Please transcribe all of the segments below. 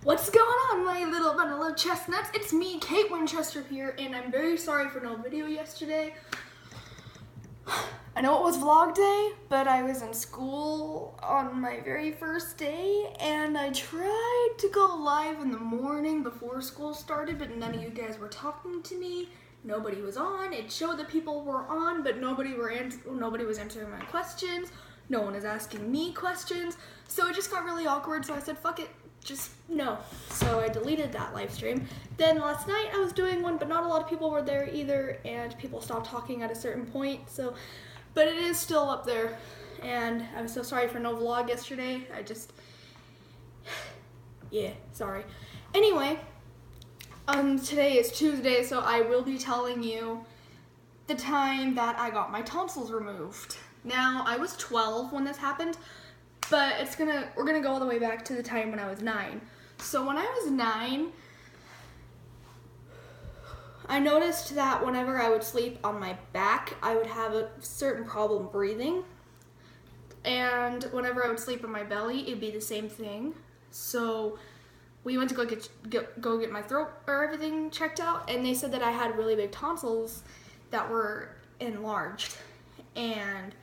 What's going on, my little bundle of chestnuts? It's me, Kate Winchester here, and I'm very sorry for no video yesterday. I know it was vlog day, but I was in school on my very first day, and I tried to go live in the morning before school started, but none of you guys were talking to me. Nobody was on. It showed that people were on, but nobody was answering my questions. No one is asking me questions, so it just got really awkward, so I said, fuck it. Just no. So I deleted that live stream. Then last night I was doing one, but not a lot of people were there either, and people stopped talking at a certain point. So, but it is still up there, and I'm so sorry for no vlog yesterday. Yeah, sorry. Anyway, today is Tuesday, so I will be telling you the time that I got my tonsils removed. Now, I was 12 when this happened, but we're gonna go all the way back to the time when I was 9. So when I was 9, I noticed that whenever I would sleep on my back, I would have a certain problem breathing. And whenever I would sleep on my belly, it'd be the same thing. So we went to go get my throat or everything checked out, and they said that I had really big tonsils that were enlarged. And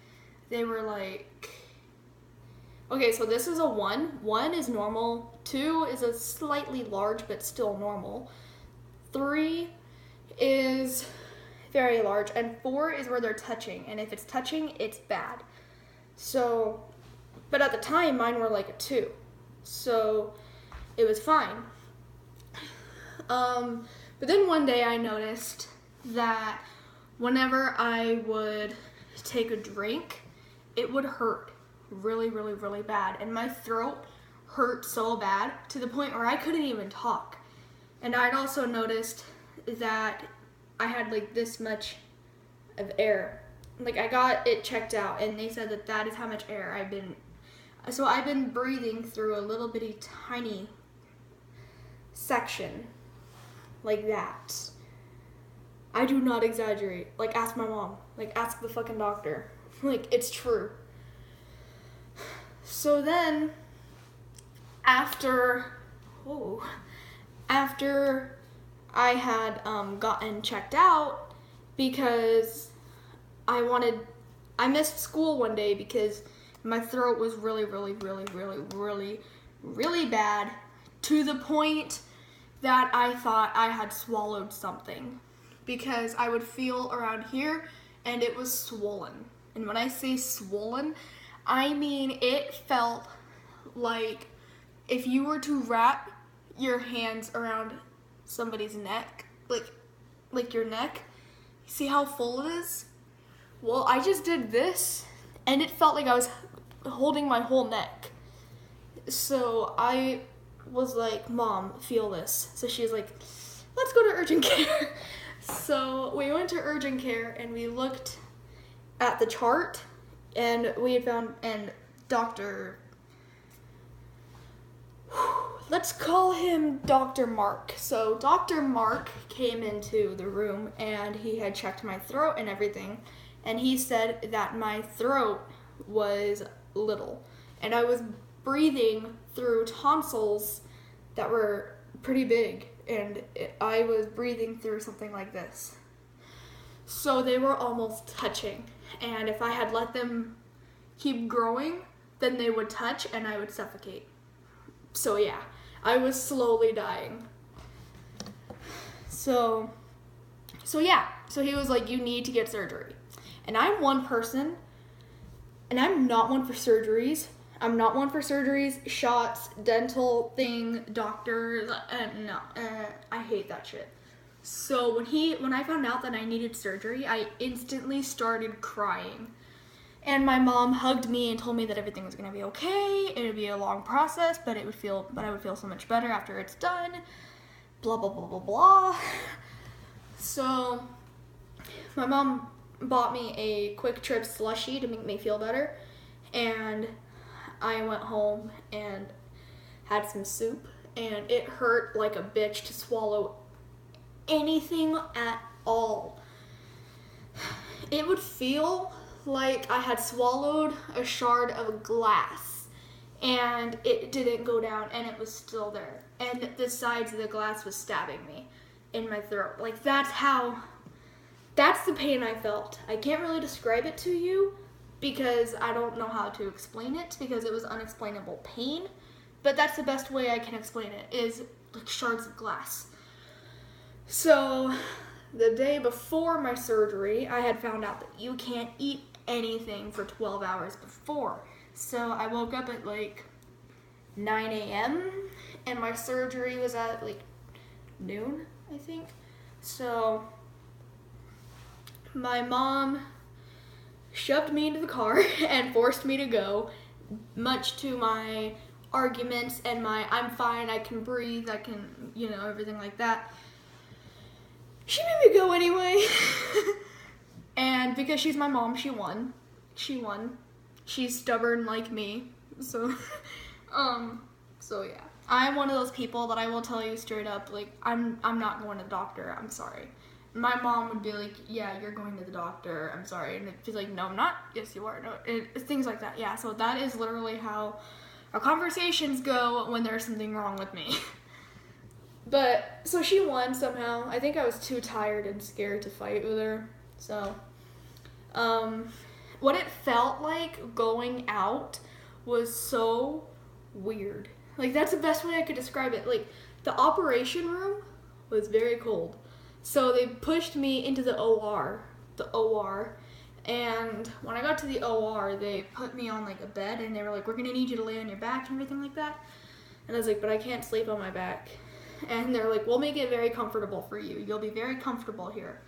they were like, okay, so this is a 1. 1 is normal. 2 is a slightly large, but still normal. 3 is very large, and 4 is where they're touching. And if it's touching, it's bad. So, but at the time, mine were like a 2. So it was fine. But then one day I noticed that whenever I would take a drink, it would hurt really, really, really bad. And my throat hurt so bad to the point where I couldn't even talk. And I'd also noticed that I had like this much of air. Like I got it checked out, and they said that that is how much air I've been breathing through a little bitty tiny section like that. I do not exaggerate. Like, ask my mom. Like, ask the fucking doctor. Like, it's true. So then, after I had gotten checked out, because I missed school one day because my throat was really, really, really, really, really, really bad, to the point that I thought I had swallowed something, because I would feel around here and it was swollen. And when I say swollen, I mean it felt like if you were to wrap your hands around somebody's neck, like your neck, see how full it is? Well, I just did this, and it felt like I was holding my whole neck. So I was like, Mom, feel this. So she was like, let's go to urgent care. So we went to urgent care, and we looked at the chart, and we had found, and let's call him Dr. Mark. So Dr. Mark came into the room, and he had checked my throat and everything, and he said that my throat was little, and I was breathing through tonsils that were pretty big, and I was breathing through something like this. So they were almost touching, and if I had let them keep growing, then they would touch and I would suffocate. So yeah, I was slowly dying. So he was like, you need to get surgery. And I'm one person, and I'm not one for surgeries. I'm not one for surgeries, shots, dental thing, doctors, no, I hate that shit. So when I found out that I needed surgery, I instantly started crying. And my mom hugged me and told me that everything was gonna be okay. It would be a long process, but I would feel so much better after it's done. Blah, blah, blah, blah, blah. So my mom bought me a Quick Trip slushie to make me feel better. And I went home and had some soup, and it hurt like a bitch to swallow anything at all. It would feel like I had swallowed a shard of glass. and it didn't go down, and it was still there. And the sides of the glass was stabbing me in my throat. Like, that's the pain I felt. I can't really describe it to you because I don't know how to explain it because it was unexplainable pain. But that's the best way I can explain it, is like shards of glass. So the day before my surgery, I had found out that you can't eat anything for 12 hours before. So I woke up at like 9 a.m. and my surgery was at like noon, I think. So my mom shoved me into the car and forced me to go, much to my arguments and my I'm fine, I can breathe, I can, everything like that. She made me go anyway. And because she's my mom, she won. She's stubborn like me. So yeah. I'm one of those people that I will tell you straight up, like, I'm not going to the doctor, I'm sorry. My mom would be like, yeah, you're going to the doctor, I'm sorry. And she's like, no, I'm not. Yes, you are. No, things like that. Yeah, so that is literally how our conversations go when there's something wrong with me. But, so she won somehow. I think I was too tired and scared to fight with her. So, what it felt like going out was so weird. Like, that's the best way I could describe it. Like, the operation room was very cold. So they pushed me into the OR, and when I got to the OR, they put me on like a bed, and they were like, we're gonna need you to lay on your back and everything like that. And I was like, but I can't sleep on my back. And they're like, we'll make it very comfortable for you. You'll be very comfortable here.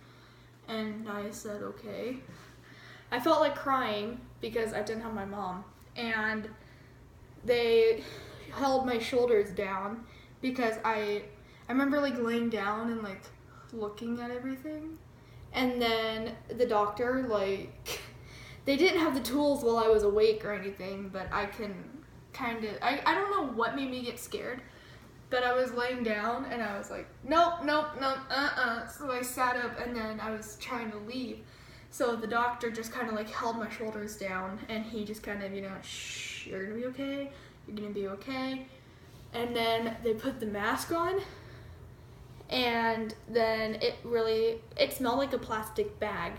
And I said, okay. I felt like crying because I didn't have my mom. And they held my shoulders down because I remember like laying down and like looking at everything. And then the doctor, like, they didn't have the tools while I was awake or anything, but I can kind of, I don't know what made me get scared, but I was laying down and I was like, nope, so I sat up and then I was trying to leave. So the doctor just kind of like held my shoulders down and he just kind of, shh, you're gonna be okay, you're gonna be okay. And then they put the mask on, and then it smelled like a plastic bag.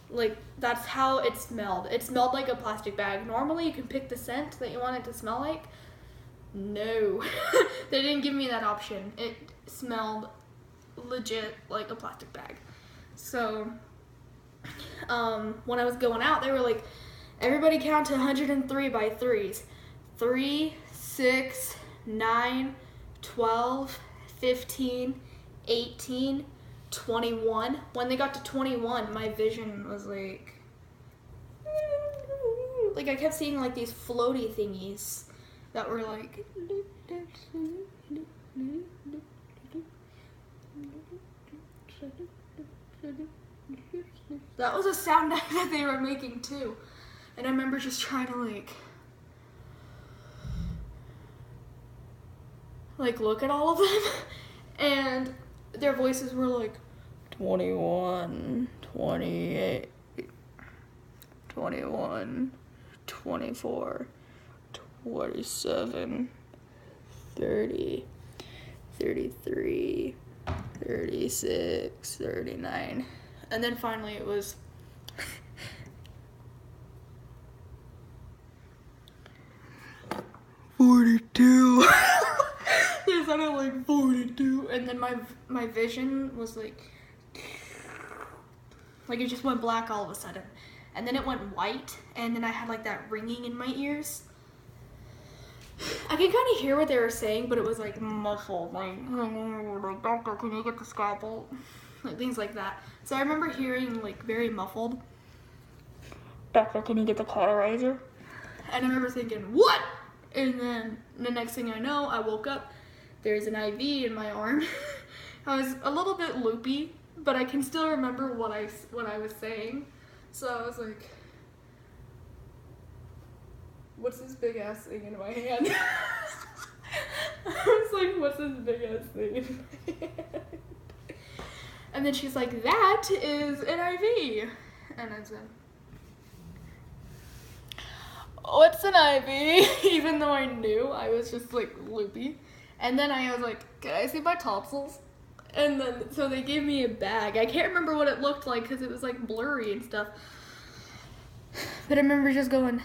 Like, that's how it smelled. It smelled like a plastic bag. Normally you can pick the scent that you want it to smell like. No, they didn't give me that option. It smelled legit like a plastic bag. So, when I was going out, they were like, everybody count to 103 by threes. 3, 6, 9, 12, 15, 18, 21. When they got to 21, my vision was like I kept seeing like these floaty thingies that were like, that was a sound that they were making too. And I remember just trying to like look at all of them, and their voices were like 21, 28, 21, 24, 27, 30, 33, 36, 39. And then finally it was 42. It sounded like 42. And then my vision was like it just went black all of a sudden. And then it went white, and then I had like that ringing in my ears. I could kind of hear what they were saying, but it was like muffled, like doctor, can you get the scalpel? Like things like that. So I remember hearing like very muffled, doctor, can you get the cauterizer? And I remember thinking, what? And then the next thing I know, I woke up, there's an IV in my arm. I was a little bit loopy, but I can still remember what I was saying. So I was like, what's this big ass thing in my hand? I was like, what's this big ass thing in my hand? And then she's like, that is an IV. And I said, what's an IV? Even though I knew I was just like loopy. And then I was like, can I see my tonsils? And then, so they gave me a bag. I can't remember what it looked like because it was like blurry and stuff. But I remember just going,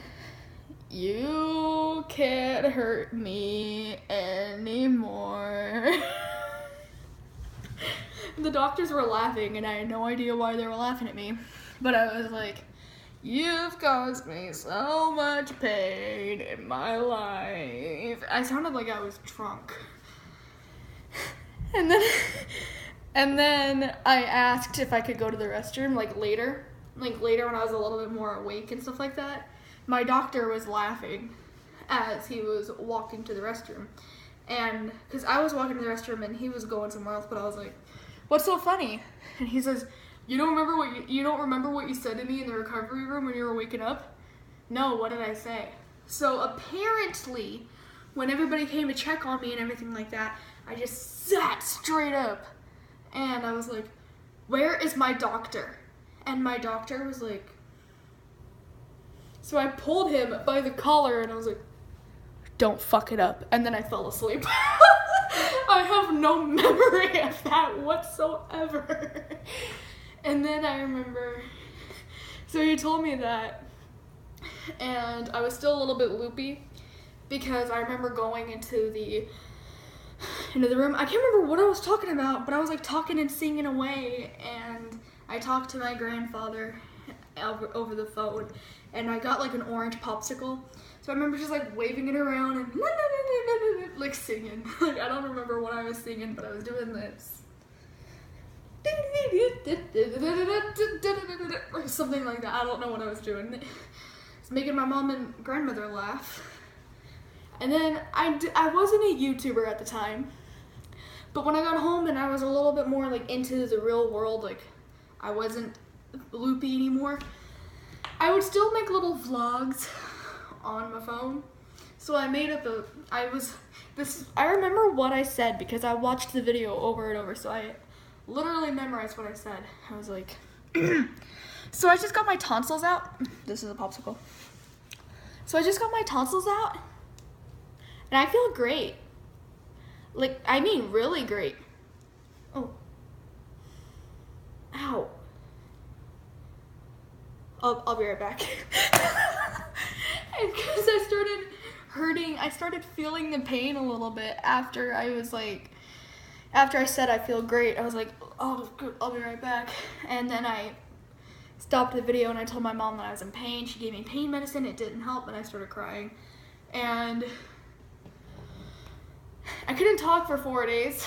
you can't hurt me anymore. The doctors were laughing and I had no idea why they were laughing at me. But I was like, you've caused me so much pain in my life. I sounded like I was drunk. And then I asked if I could go to the restroom, like later when I was a little bit more awake and stuff like that. My doctor was laughing as he was walking to the restroom. And, because I was walking to the restroom and he was going somewhere else, but I was like, what's so funny? And he says, you don't remember what you said to me in the recovery room when you were waking up? No, what did I say? So apparently, when everybody came to check on me and everything like that, I just sat straight up. And I was like, where is my doctor? And my doctor was like, so I pulled him by the collar and I was like, don't fuck it up. And then I fell asleep. I have no memory of that whatsoever. And then I remember, so he told me that, and I was still a little bit loopy because I remember going into the room. I can't remember what I was talking about, but I was like talking and singing away, and I talked to my grandfather over the phone, and I got like an orange popsicle. So I remember just like waving it around and like singing. Like I don't remember what I was singing, but I was doing this. Or something like that. I don't know what I was doing. It's making my mom and grandmother laugh. And then I wasn't a YouTuber at the time, but when I got home and I was a little bit more like into the real world, like I wasn't loopy anymore, I would still make little vlogs on my phone. So I made up I remember what I said because I watched the video over and over, so I literally memorized what I said. I was like, so I just got my tonsils out. This is a popsicle. So I just got my tonsils out, and I feel great. Like, I mean, really great. Oh. Ow. I'll be right back. Because I started hurting, I started feeling the pain a little bit after I said I feel great. I was like, oh, good, I'll be right back. And then I stopped the video and I told my mom that I was in pain. She gave me pain medicine. It didn't help, and I started crying. And I couldn't talk for 4 days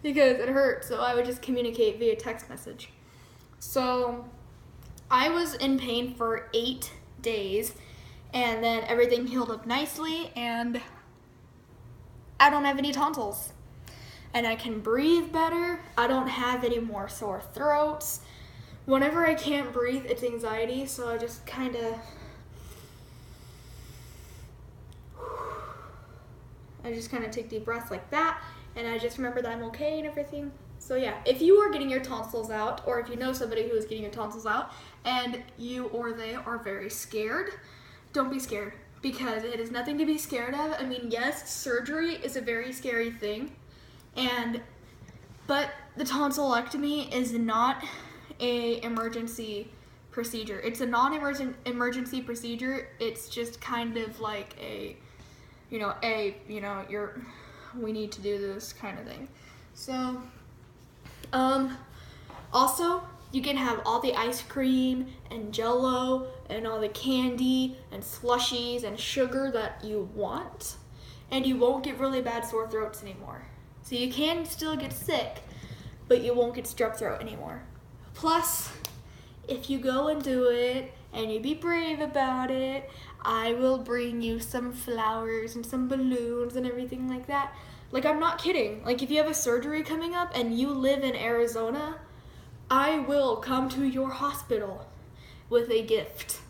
because it hurt, so I would just communicate via text message. So I was in pain for 8 days, and then everything healed up nicely, and I don't have any tonsils. And I can breathe better. I don't have any more sore throats. Whenever I can't breathe, it's anxiety, so I just kind of take deep breaths like that, and I just remember that I'm okay and everything. So yeah, if you are getting your tonsils out, or if you know somebody who is getting your tonsils out, and you or they are very scared, don't be scared, because it is nothing to be scared of. I mean, yes, surgery is a very scary thing, but the tonsillectomy is not a emergency procedure. It's a non-emergency procedure. It's just kind of like we need to do this kind of thing. So, also, you can have all the ice cream and Jell-O and all the candy and slushies and sugar that you want, and you won't get really bad sore throats anymore. So you can still get sick, but you won't get strep throat anymore. Plus, if you go and do it and you be brave about it, I will bring you some flowers and some balloons and everything like that. Like, I'm not kidding. Like, if you have a surgery coming up and you live in Arizona, I will come to your hospital with a gift,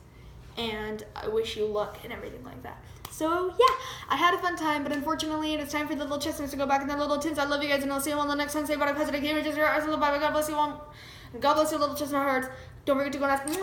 and I wish you luck and everything like that. So yeah, I had a fun time, but unfortunately it is time for the little chestnuts to go back in their little tins. I love you guys, and I'll see you all on the next one. Say bye to President Cambridge. Just your eyes, little bye. God bless you all. God bless your little chestnut hearts. Don't forget to go and ask me.